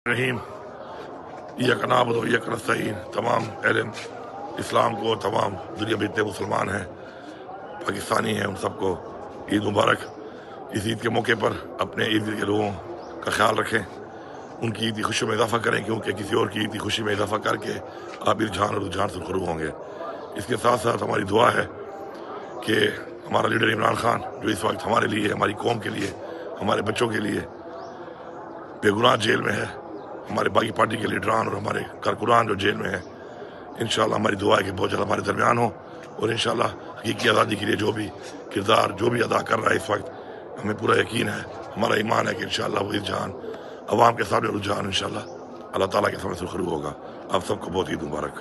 रहीम यक नाबुद व यक नस्तईन। तमाम अहले इस्लाम को, तमाम दुनिया भर के मुसलमान हैं, पाकिस्तानी हैं, उन सबको ईद मुबारक। इस ईद के मौके पर अपने ईद के लोगों का ख्याल रखें, उनकी ईद की खुशी में इजाफा करें, क्योंकि किसी और की ईद की खुशी में इजाफा करके आप रुझान और रुझान से शुरू होंगे। इसके साथ साथ हमारी दुआ है कि हमारा लीडर इमरान खान, जो इस वक्त हमारे लिए, हमारी कौम के लिए, हमारे बच्चों के लिए बेगुनाह जेल में है, हमारे बाकी पार्टी के लीडरान और हमारे कारकुनान जो जेल में है, इंशाल्लाह हमारी दुआ है कि बहुत जल्द हमारे दरमियान हो। और इंशाल्लाह हकीकी आज़ादी के लिए जो भी किरदार जो भी अदा कर रहा है इस वक्त, हमें पूरा यकीन है, हमारा ईमान है कि इंशाल्लाह वो रुझान अवाम के सामने रुझान इंशाल्लाह अल्लाह ताला के सामने सुखरू होगा। आप सबको बहुत ईद मुबारक।